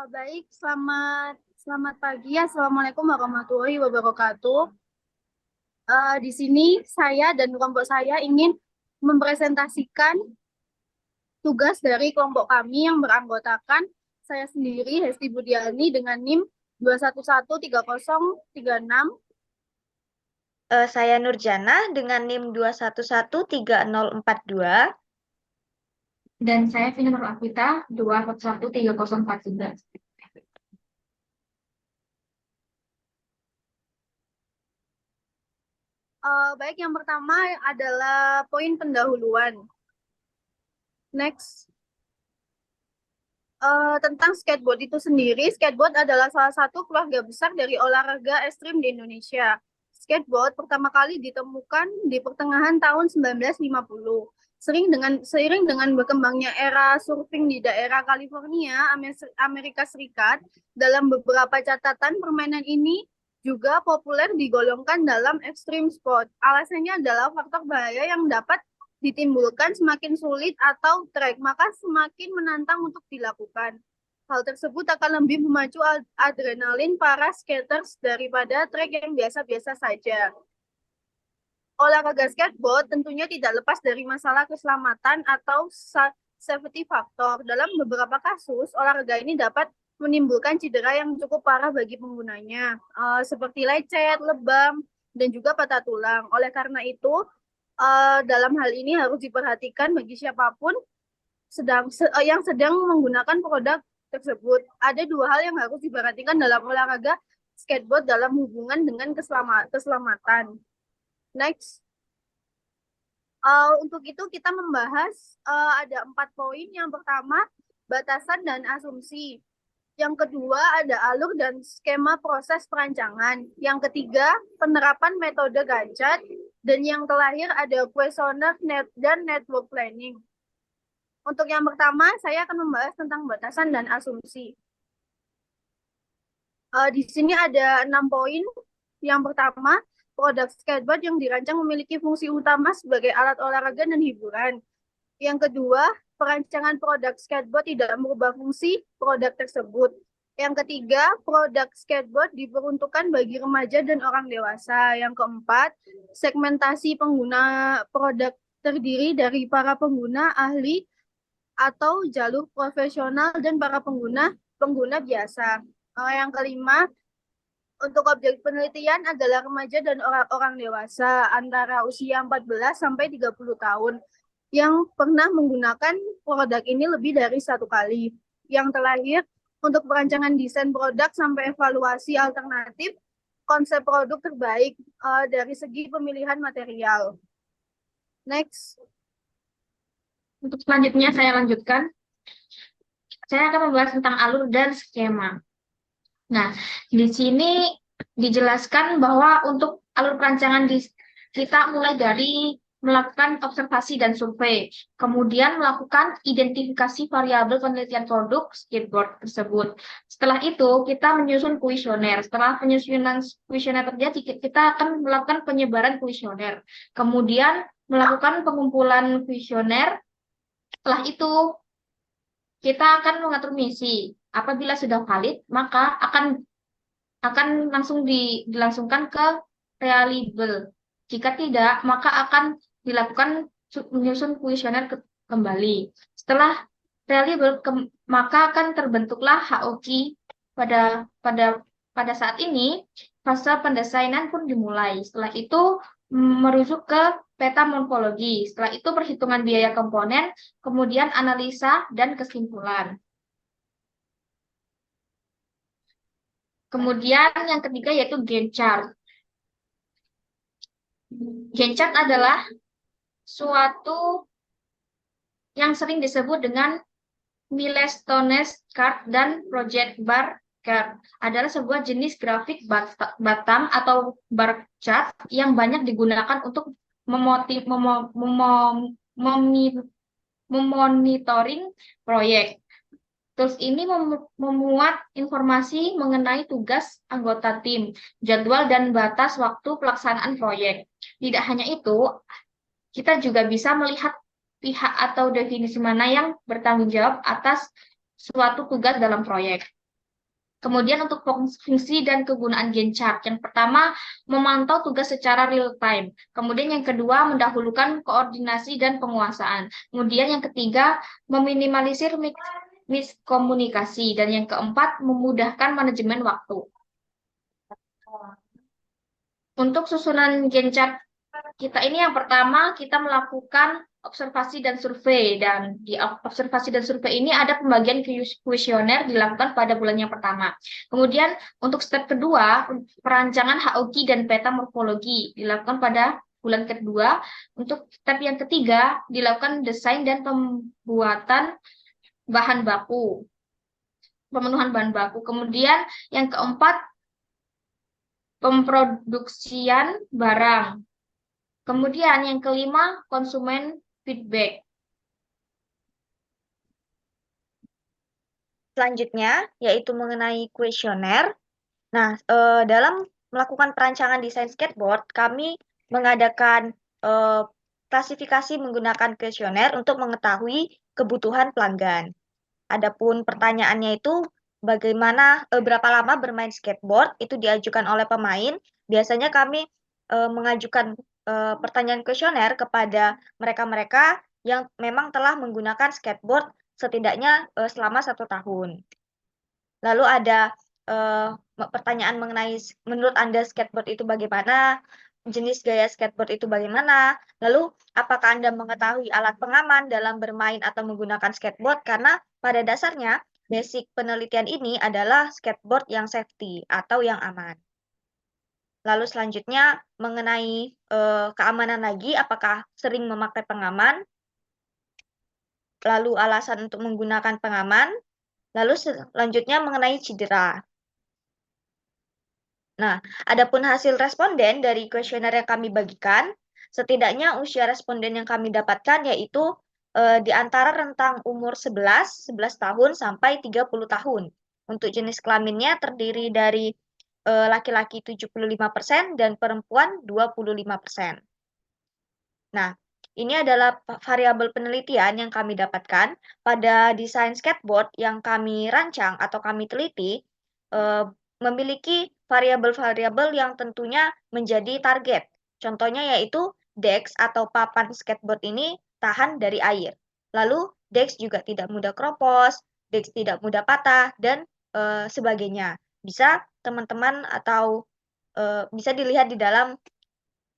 Baik, selamat pagi. Assalamualaikum warahmatullahi wabarakatuh. Di sini saya dan kelompok saya ingin mempresentasikan tugas dari kelompok kami yang beranggotakan saya sendiri, Hesti Budiani, dengan NIM 2113036. Saya Nurjana dengan NIM 2113042. Dan saya Vina Nur Afita 2113043. Baik, yang pertama adalah poin pendahuluan. Next. Tentang skateboard itu sendiri, skateboard adalah salah satu keluarga besar dari olahraga ekstrim di Indonesia. Skateboard pertama kali ditemukan di pertengahan tahun 1950. Seiring dengan berkembangnya era surfing di daerah California, Amerika Serikat, dalam beberapa catatan permainan ini juga populer digolongkan dalam extreme sport. Alasannya adalah faktor bahaya yang dapat ditimbulkan semakin sulit atau trek, maka semakin menantang untuk dilakukan. Hal tersebut akan lebih memacu adrenalin para skaters daripada trek yang biasa-biasa saja. Olahraga skateboard tentunya tidak lepas dari masalah keselamatan atau safety factor. Dalam beberapa kasus, olahraga ini dapat menimbulkan cedera yang cukup parah bagi penggunanya, seperti lecet, lebam, dan juga patah tulang. Oleh karena itu, dalam hal ini harus diperhatikan bagi siapapun yang sedang menggunakan produk tersebut. Ada dua hal yang harus diperhatikan dalam olahraga skateboard dalam hubungan dengan keselamatan. Next. Untuk itu kita membahas ada 4 poin. Yang pertama, batasan dan asumsi. Yang kedua, ada alur dan skema proses perancangan. Yang ketiga, penerapan metode Gantt. Dan yang terakhir ada kuesioner dan network planning. Untuk yang pertama, saya akan membahas tentang batasan dan asumsi. Di sini ada 6 poin. Yang pertama, produk skateboard yang dirancang memiliki fungsi utama sebagai alat olahraga dan hiburan. Yang kedua, perancangan produk skateboard tidak merubah fungsi produk tersebut. Yang ketiga, produk skateboard diperuntukkan bagi remaja dan orang dewasa. Yang keempat, segmentasi pengguna produk terdiri dari para pengguna ahli atau jalur profesional dan para pengguna biasa. Yang kelima, untuk objek penelitian adalah remaja dan orang dewasa antara usia 14 sampai 30 tahun yang pernah menggunakan produk ini lebih dari 1 kali. Yang terakhir, untuk perancangan desain produk sampai evaluasi alternatif konsep produk terbaik dari segi pemilihan material. Next. Untuk selanjutnya saya lanjutkan. Saya akan membahas tentang alur dan skema. Nah, di sini dijelaskan bahwa untuk alur perancangan kita mulai dari melakukan observasi dan survei, kemudian melakukan identifikasi variabel penelitian produk skateboard tersebut. Setelah itu, kita menyusun kuesioner. Setelah penyusunan kuesioner terjadi, kita akan melakukan penyebaran kuesioner. Kemudian melakukan pengumpulan kuesioner. Setelah itu, kita akan mengatur misi. Apabila sudah valid, maka akan langsung dilangsungkan ke reliable. Jika tidak, maka akan dilakukan menyusun kuesioner kembali. Setelah reliable, maka akan terbentuklah HOQ. Pada saat ini, fase pendesainan pun dimulai. Setelah itu, merujuk ke peta morfologi. Setelah itu, perhitungan biaya komponen, kemudian analisa dan kesimpulan. Kemudian yang ketiga yaitu Gantt chart. Gantt chart adalah suatu yang sering disebut dengan milestones chart dan project bar chart. Adalah sebuah jenis grafik batang atau bar chart yang banyak digunakan untuk memonitoring proyek. Tools ini memuat informasi mengenai tugas anggota tim, jadwal dan batas waktu pelaksanaan proyek. Tidak hanya itu, kita juga bisa melihat pihak atau definisi mana yang bertanggung jawab atas suatu tugas dalam proyek. Kemudian untuk fungsi dan kegunaan Gantt chart. Yang pertama, memantau tugas secara real time. Kemudian yang kedua, mendahulukan koordinasi dan penguasaan. Kemudian yang ketiga, meminimalisir miskomunikasi. Dan yang keempat, memudahkan manajemen waktu. Untuk susunan Gantt chart kita ini yang pertama kita melakukan observasi dan survei, dan di observasi dan survei ini ada pembagian kuesioner dilakukan pada bulan yang pertama. Kemudian untuk step kedua, perancangan HOQ dan peta morfologi dilakukan pada bulan kedua. Untuk step yang ketiga dilakukan desain dan pembuatan bahan baku, pemenuhan bahan baku. Kemudian yang keempat, pemproduksian barang. Kemudian yang kelima, konsumen feedback. Selanjutnya, yaitu mengenai kuesioner. Nah, dalam melakukan perancangan desain skateboard, kami mengadakan klasifikasi menggunakan kuesioner untuk mengetahui kebutuhan pelanggan. Adapun pertanyaannya itu, bagaimana berapa lama bermain skateboard, itu diajukan oleh pemain. Biasanya kami mengajukan pertanyaan kuesioner kepada mereka-mereka yang memang telah menggunakan skateboard setidaknya selama 1 tahun. Lalu ada pertanyaan mengenai menurut Anda skateboard itu bagaimana, jenis gaya skateboard itu bagaimana, lalu apakah Anda mengetahui alat pengaman dalam bermain atau menggunakan skateboard, karena pada dasarnya basic penelitian ini adalah skateboard yang safety atau yang aman. Lalu selanjutnya mengenai keamanan lagi, apakah sering memakai pengaman, lalu alasan untuk menggunakan pengaman, lalu selanjutnya mengenai cedera. Nah, adapun hasil responden dari kuesioner yang kami bagikan, setidaknya usia responden yang kami dapatkan yaitu di antara rentang umur 11 tahun sampai 30 tahun. Untuk jenis kelaminnya terdiri dari laki-laki 75% dan perempuan 25%. Nah, ini adalah variabel penelitian yang kami dapatkan pada desain skateboard yang kami rancang atau kami teliti, memiliki variabel-variabel yang tentunya menjadi target. Contohnya yaitu dex atau papan skateboard ini tahan dari air. Lalu dex juga tidak mudah keropos, dex tidak mudah patah, dan sebagainya. Bisa teman-teman atau bisa dilihat di dalam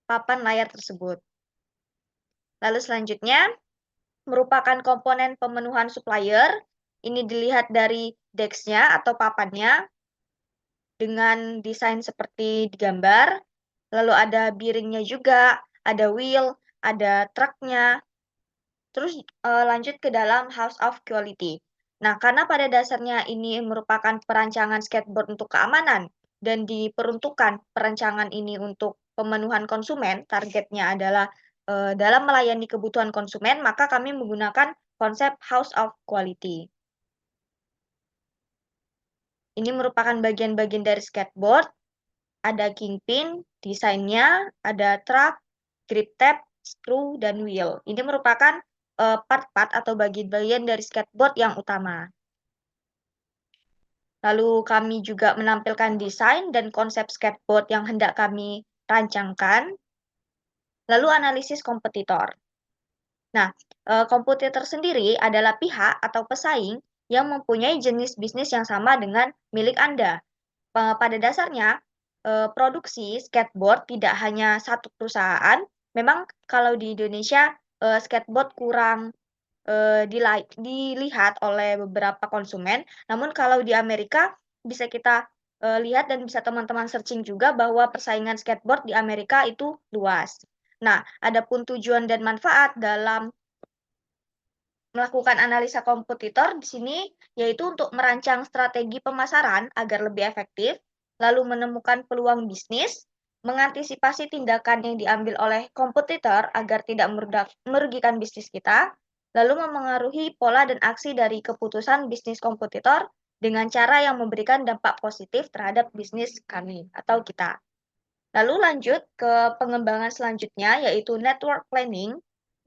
papan layar tersebut. Lalu selanjutnya, merupakan komponen pemenuhan supplier. Ini dilihat dari dex-nya atau papannya dengan desain seperti di gambar. Lalu ada bearing-nya juga, ada wheel, ada truk-nya. Terus lanjut ke dalam house of quality. Nah, karena pada dasarnya ini merupakan perancangan skateboard untuk keamanan dan diperuntukkan perancangan ini untuk pemenuhan konsumen, targetnya adalah dalam melayani kebutuhan konsumen, maka kami menggunakan konsep house of quality. Ini merupakan bagian-bagian dari skateboard. Ada kingpin, desainnya, ada truk, grip tab, screw, dan wheel. Ini merupakan part-part atau bagian-bagian dari skateboard yang utama. Lalu kami juga menampilkan desain dan konsep skateboard yang hendak kami rancangkan. Lalu analisis kompetitor. Nah, kompetitor sendiri adalah pihak atau pesaing yang mempunyai jenis bisnis yang sama dengan milik Anda. Pada dasarnya, produksi skateboard tidak hanya satu perusahaan. Memang kalau di Indonesia, skateboard kurang dilihat oleh beberapa konsumen. Namun kalau di Amerika bisa kita lihat dan bisa teman-teman searching juga bahwa persaingan skateboard di Amerika itu luas. Nah, adapun tujuan dan manfaat dalam melakukan analisa kompetitor di sini yaitu untuk merancang strategi pemasaran agar lebih efektif, lalu menemukan peluang bisnis, mengantisipasi tindakan yang diambil oleh kompetitor agar tidak merugikan bisnis kita, lalu memengaruhi pola dan aksi dari keputusan bisnis kompetitor dengan cara yang memberikan dampak positif terhadap bisnis kami atau kita. Lalu lanjut ke pengembangan selanjutnya yaitu network planning.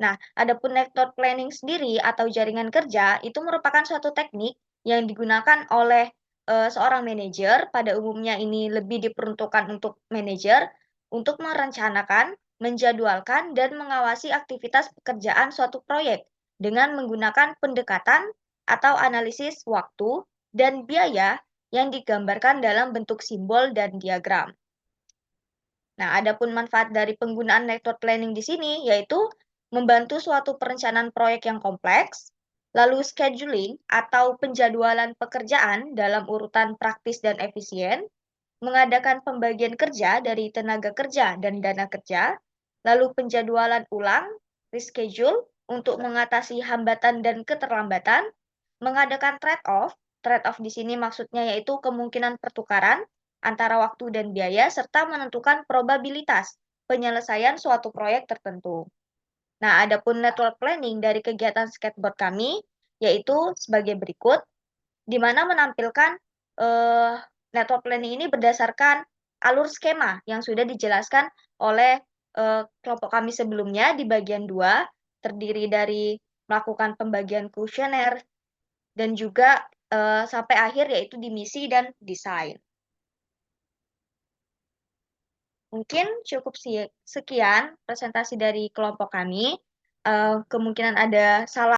Nah, adapun network planning sendiri atau jaringan kerja itu merupakan suatu teknik yang digunakan oleh seorang manajer, pada umumnya ini lebih diperuntukkan untuk manajer, untuk merencanakan, menjadwalkan, dan mengawasi aktivitas pekerjaan suatu proyek dengan menggunakan pendekatan atau analisis waktu dan biaya yang digambarkan dalam bentuk simbol dan diagram. Nah, adapun manfaat dari penggunaan network planning di sini yaitu membantu suatu perencanaan proyek yang kompleks, lalu scheduling atau penjadwalan pekerjaan dalam urutan praktis dan efisien, mengadakan pembagian kerja dari tenaga kerja dan dana kerja, lalu penjadwalan ulang, reschedule untuk mengatasi hambatan dan keterlambatan, mengadakan trade-off. Trade-off di sini maksudnya yaitu kemungkinan pertukaran antara waktu dan biaya serta menentukan probabilitas penyelesaian suatu proyek tertentu. Nah, adapun network planning dari kegiatan skateboard kami yaitu sebagai berikut, di mana menampilkan network planning ini berdasarkan alur skema yang sudah dijelaskan oleh kelompok kami sebelumnya di bagian 2, terdiri dari melakukan pembagian kuesioner dan juga sampai akhir yaitu di misi dan desain. Mungkin cukup sekian presentasi dari kelompok kami. Kemungkinan ada salah